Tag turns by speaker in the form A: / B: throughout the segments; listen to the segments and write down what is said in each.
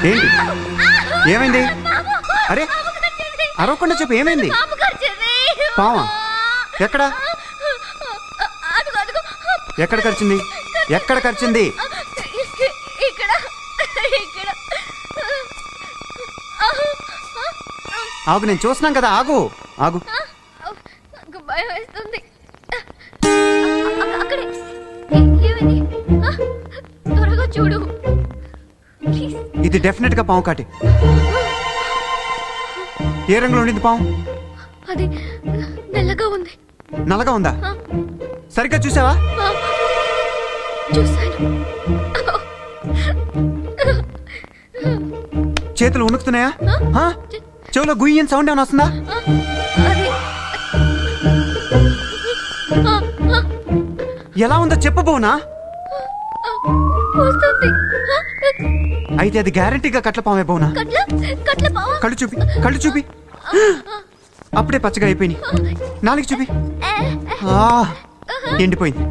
A: ఏంటి ఏమైంది? అరే అరవకుండా చెప్పు ఏమైంది? పావా ఎక్కడ ఎక్కడ కరిచింది? ఎక్కడ కరిచింది? ఆగు, నేను చూస్తున్నాం కదా, ఆగు ఆగు.
B: భయం వేస్తుంది. త్వరగా చూడు.
A: ఇది డెఫినెట్ గా పాము కాటి. ఏ రంగులో ఉండింది పాము?
B: అది నల్లగా ఉంది.
A: నల్లగా ఉందా? సరిగ్గా చూసావా?
B: చూసాను.
A: చేతులు ఉణుకుతున్నాయా? చెవులో గుయ్యని సౌండ్ ఏమైనా వస్తుందా? ఎలా ఉందో చెప్పు బోనా. అయితే అది గ్యారంటీగా కట్ల పామే బోనా. కళ్ళు చూపి, కళ్ళు చూపి. అప్పుడే పచ్చగా అయిపోయినాయి. నాలుగు చూపి. ఎండిపోయింది.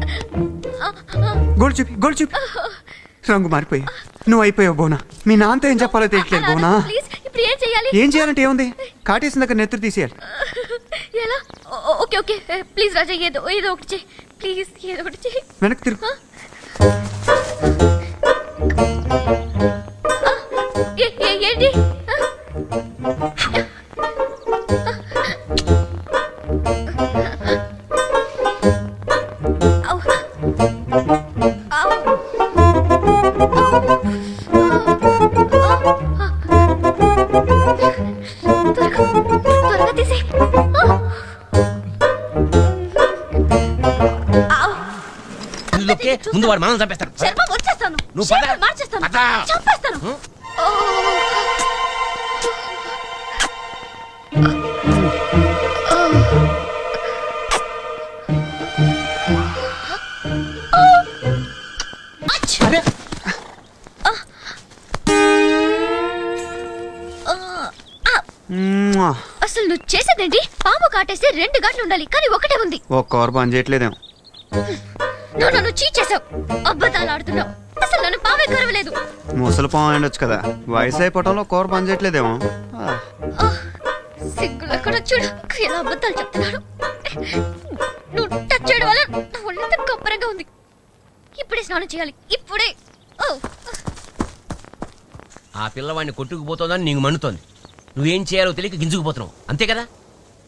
A: గోల్డ్ చూపి, గోల్డ్ చూపి. రంగు మారిపోయి నువ్వు అయిపోయావు బోనా. మీ నాన్నతో ఏం చెప్పాలో తెలియట్లేదు బోనా. ఏం చేయాలంటే ఏముంది, కాటేసిన దగ్గర నెత్తురు తీసేయాలి.
B: ఓకే ఓకే ప్లీజ్ రాజా, ఏదో ఏదో ఒకటి చేయి ప్లీజ్, ఏదో ఒకటి చేయి.
A: వెనక్కి తిరుగు.
B: ఏంటి? త్వరగా తీసే.
C: ముందు వాడు మనం చంపేస్తాను.
B: చర్మం వచ్చేస్తాను, మార్చేస్తాను, చంపేస్తాను. అసలు నువ్వు చేసేదేంటి? పాము కాటేస్తే 2 గంటలు ఉండాలి, కానీ ఒకటే ఉంది.
A: ఒక్క ఓవర్ పని చేయట్లేదేమో.
B: నువ్వు నన్ను చీట్ చేసావు, అబద్ధాలు ఆడుతున్నావు. అసలు నన్ను పామే కరవలేదు.
A: ముసలి పాము ఉండొచ్చు కదా, వయసు అయిపోవటంలో కూర పని చేయట్లేదేమో.
B: సిగ్గులు ఎక్కడ చూడు, ఎలా అబద్ధాలు చెప్తున్నాడు. నువ్వు టచ్ చేయడం వల్ల నా ఒళ్ళంతా కప్పరంగా ఉంది. ఇప్పుడే స్నానం చేయాలి, ఇప్పుడే.
C: ఆ పిల్లవాడిని కొట్టుకుపోతోందని నీకు మండుతోంది. నువ్వేం చేయాలో తెలియక గింజుకుపోతున్నావు, అంతే కదా.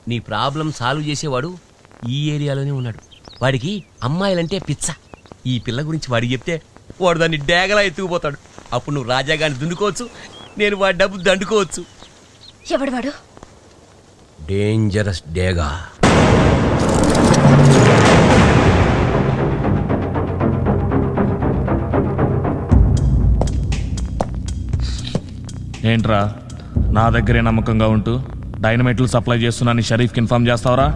C: నీ ప్రాబ్లం సాల్వ్ చేసేవాడు ఈ ఏరియాలోనే ఉన్నాడు. వాడికి అమ్మాయిలంటే పిచ్చ. ఈ పిల్ల గురించి వాడికి చెప్తే వాడు దాన్ని డేగలా ఎత్తుకుపోతాడు. అప్పుడు నువ్వు రాజాగాన్ని దున్నుకోవచ్చు, నేను వాడి డబ్బు దండుకోవచ్చు.
B: ఎవడు వాడు?
C: డేంజరస్ డేగా.
D: ఏంట్రా నా దగ్గరే నమ్మకంగా ఉంటూ డైనమైట్లు సప్లై చేస్తున్నాను షరీఫ్కి ఇన్ఫార్మ్ చేస్తావరా?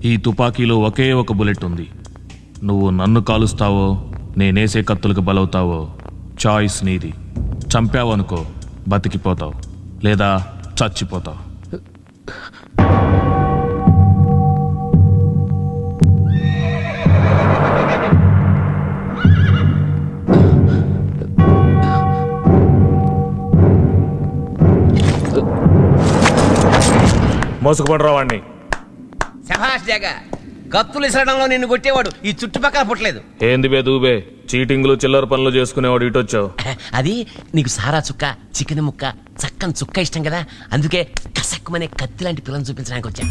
D: ఈ తుపాకీలో ఒకే ఒక బుల్లెట్ ఉంది. నువ్వు నన్ను కాలుస్తావో నేనేసే కత్తులకు బలవుతావో చాయిస్ నీది. చంపావనుకో బతికిపోతావు, లేదా చచ్చిపోతావు. మోసుకుపడరా వాడిని.
C: శభాష్ జగా, కత్తులు ఇసరడంలో నిన్ను కొట్టేవాడు ఈ చుట్టుపక్కల పుట్టలేదు.
D: ఏంది బే దూబే, చీటింగ్లు చిల్లర పనులు చేసుకునేవాడు ఇటొచ్చావు.
C: అది నీకు సారా చుక్క, చికెన్ ముక్క, చక్కని చుక్క ఇష్టం కదా, అందుకే కసక్కుమనే కత్తి లాంటి పిల్లని చూపించడానికి వచ్చా.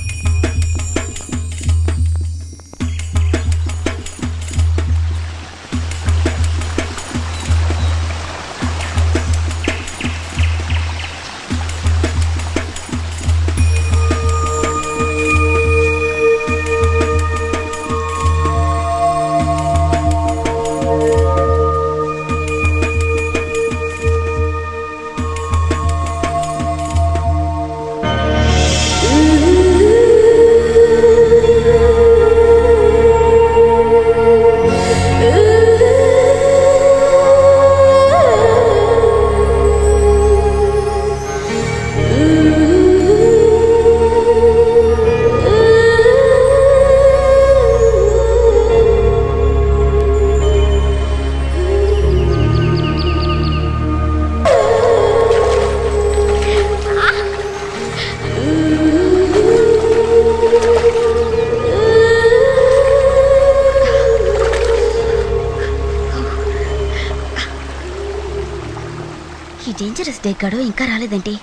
B: ఆఫీస్ డే గడు ఇంకా రాలేదండి.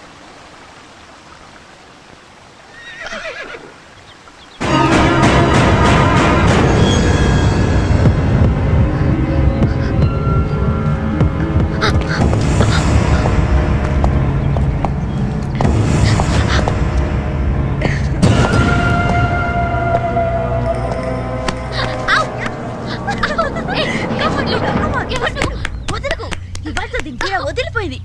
B: వదిలిపోయింది.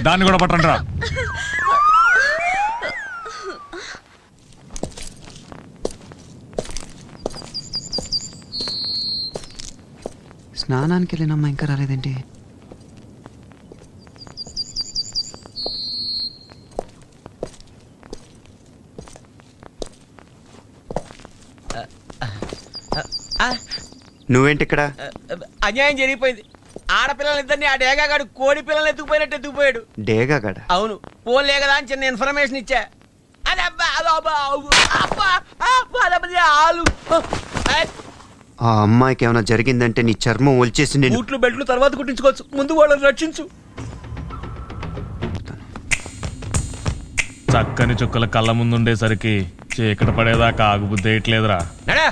D: దాన్ని కూడా పట్టండి రా.
A: స్నానానికి వెళ్ళినమ్మా ఇంకా రాలేదేంటి? నువ్వేంటి ఇక్కడ?
C: అన్యాయం జరిగిపోయింది. ఆడపిల్లలిద్దరిని ఆ డేగాగాడు కోడి పిల్లలు ఎత్తుకుపోయినట్టు ఎత్తుకుపోయాడు.
A: డేగాగాడ?
C: అవును. పోలే కదా అని చిన్న ఇన్ఫర్మేషన్ ఇచ్చా.
A: ఆ అమ్మాయికి ఏమైనా జరిగిందంటే నీ చర్మం ఒలిచేసి నేను
C: బూట్లు బెల్ట్లు తర్వాత కుట్టించుకోవచ్చు. ముందు వాళ్ళని రక్షించు.
D: చక్కని చుక్కల కళ్ళ ముందుండేసరికి చీకటి పడేదాకా ఆగుబుద్ధి వేయట్లేదురా.
C: నడరా.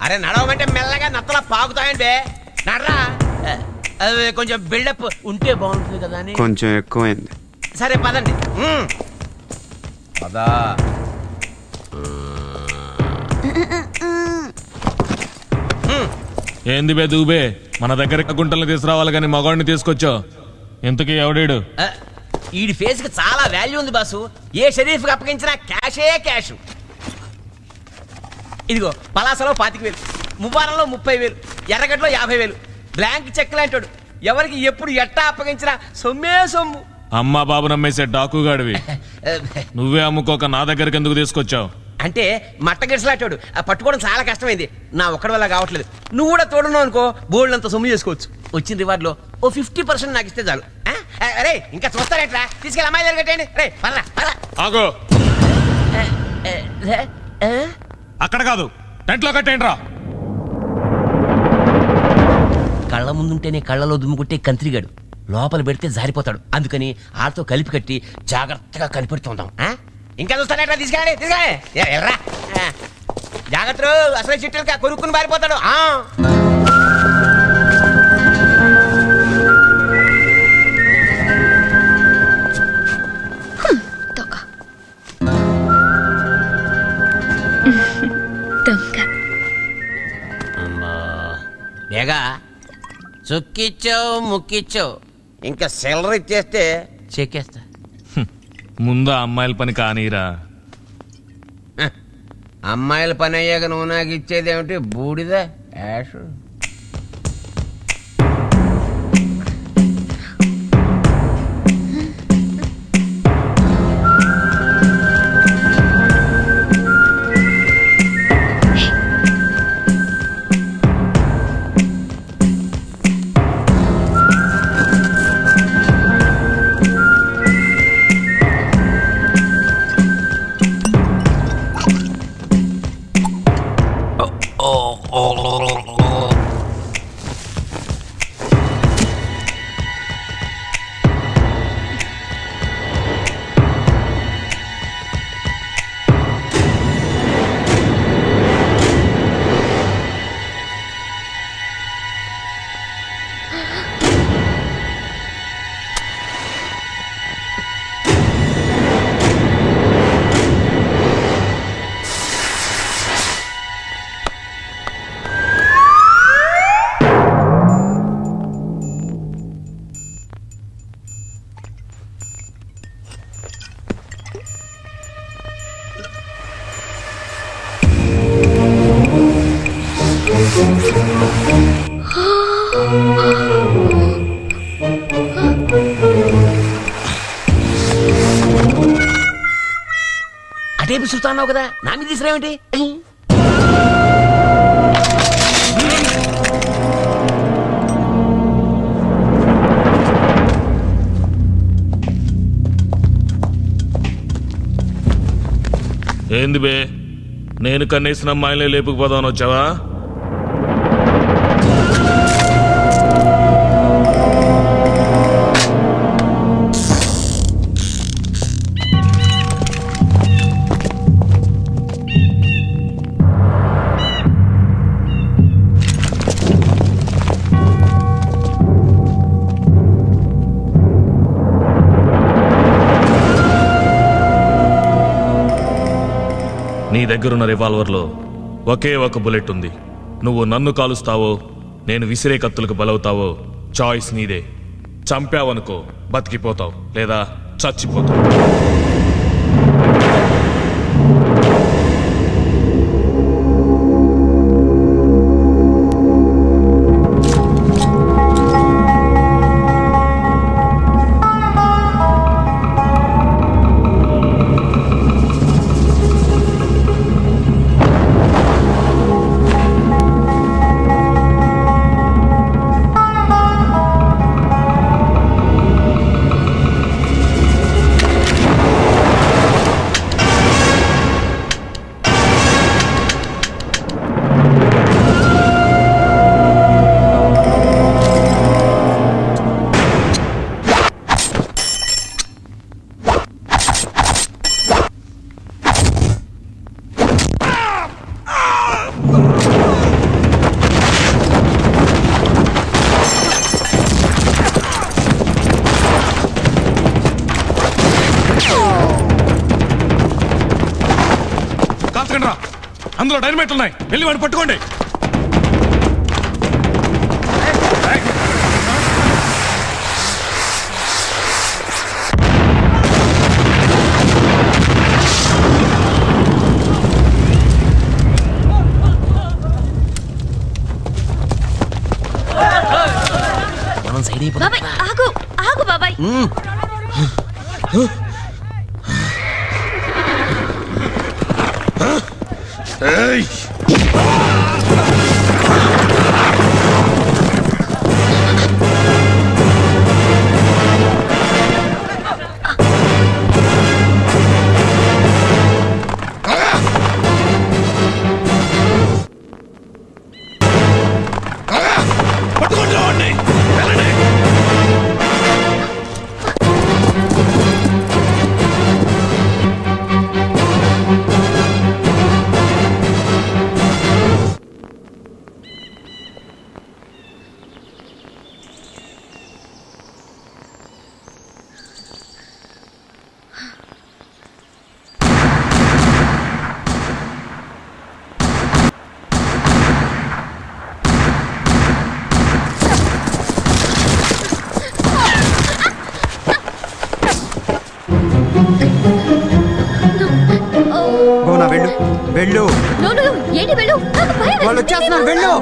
C: అరే నడవమంటే మెల్లగా నత్తలా పాకుతాయంటే నడరా. అది కొంచెం బిల్డప్ ఉంటే బాగుంటుంది కదా అని.
A: కొంచెం ఎక్కువైంది.
C: సరే పదండి. పదా.
D: ఏంది బే దూబే, మన దగ్గర గుంటల్ని తీసుకురావాలి కానీ మగవాడిని తీసుకొచ్చావు. ఇంతకీ ఎవడీడు?
C: ఈడి ఫేస్ కి చాలా వాల్యూ ఉంది బాసు. ఏ షరీఫ్ కి అప్పగించినా క్యాషే క్యాష్. ఇదిగో పలాసలో 25,000, మువ్వారంలో 30,000, ఎర్రగడ్డలో 50,000. Blank cheque లాంటాడు. ఎవరికి ఎప్పుడు ఎట్టా అప్పగించినా సొమ్మే సొమ్ము.
D: అమ్మా బాబు నమ్మేసే డాకుగాడివి. నువ్వే అమ్ముకోక నా దగ్గరికి ఎందుకు తీసుకొచ్చావు?
C: అంటే మట్టగిడిసలాటాడు. పట్టుకోవడం చాలా కష్టమైంది. నా ఒక్కడి వల్ల కావట్లేదు. నువ్వు కూడా తోడున్నావు అనుకో, బోల్డ్ అంత సొమ్ము చేసుకోవచ్చు. వచ్చిన రివార్డ్ లో ఓ 50% నాకు ఇస్తే చాలు. అరే ఇంకా చూస్తారేట్రా, తీసుకెళ్ళి అమ్మాయి దగ్గర కట్టేయండి. రే పర్లా పర్లా.
D: ఆగో, అక్కడ కాదు, టెంట్లో కట్టేయండి రా.
C: కళ్ళ ముందుంటేనే కళ్ళలో దుమ్ము కొట్టే కంత్రిగాడు లోపల పెడితే జారిపోతాడు. అందుకని ఆళ్ళతో కలిపి కట్టి జాగ్రత్తగా కనిపెడుతుందాం. ఇంకా చూస్తానేట్రా, తీసుకెళ్ళండి తీసుకెళ్ళండి. ఎర్రా జాగ్రత్త, అసలు చిట్టుగా కొనుక్కుని పారిపోతాడు. బేగా చుక్కిచ్చావు ముక్కిచ్చావు, ఇంకా సెలరీ ఇచ్చేస్తే చెక్కేస్తా.
D: ముందు అమ్మాయిల పని కానీరా.
C: అమ్మాయిల పని అయ్యాక నువ్వు నాకు ఇచ్చేది ఏమిటి? బూడిద యాష్. అటే చూస్తున్నావు కదా, నా మీద తీసుకురావేంటి?
D: ఏంది బే, నేను కన్నేసిన అమ్మాయిలే లేపుకుపోదామని వచ్చావా? దగ్గరున్న రివాల్వర్లో ఒకే ఒక బుల్లెట్ ఉంది. నువ్వు నన్ను కాలుస్తావో నేను విసిరే కత్తులకు బలవుతావో చాయిస్ నీదే. చంపావనుకో బతికిపోతావు, లేదా చచ్చిపోతావు. అందులో డైనమైట్లు ఉన్నాయి, వెళ్ళి వాడిని పట్టుకోండి.
C: మనం సైడ్ అయిపోతాం.
B: బాబాయ్ ఆగు ఆగు బాబాయ్.
A: బోనా వెళ్ళు వెళ్ళు.
B: ఏంటి వెళ్ళు?
A: వాళ్ళు వచ్చేస్తున్నారు, వెళ్ళు.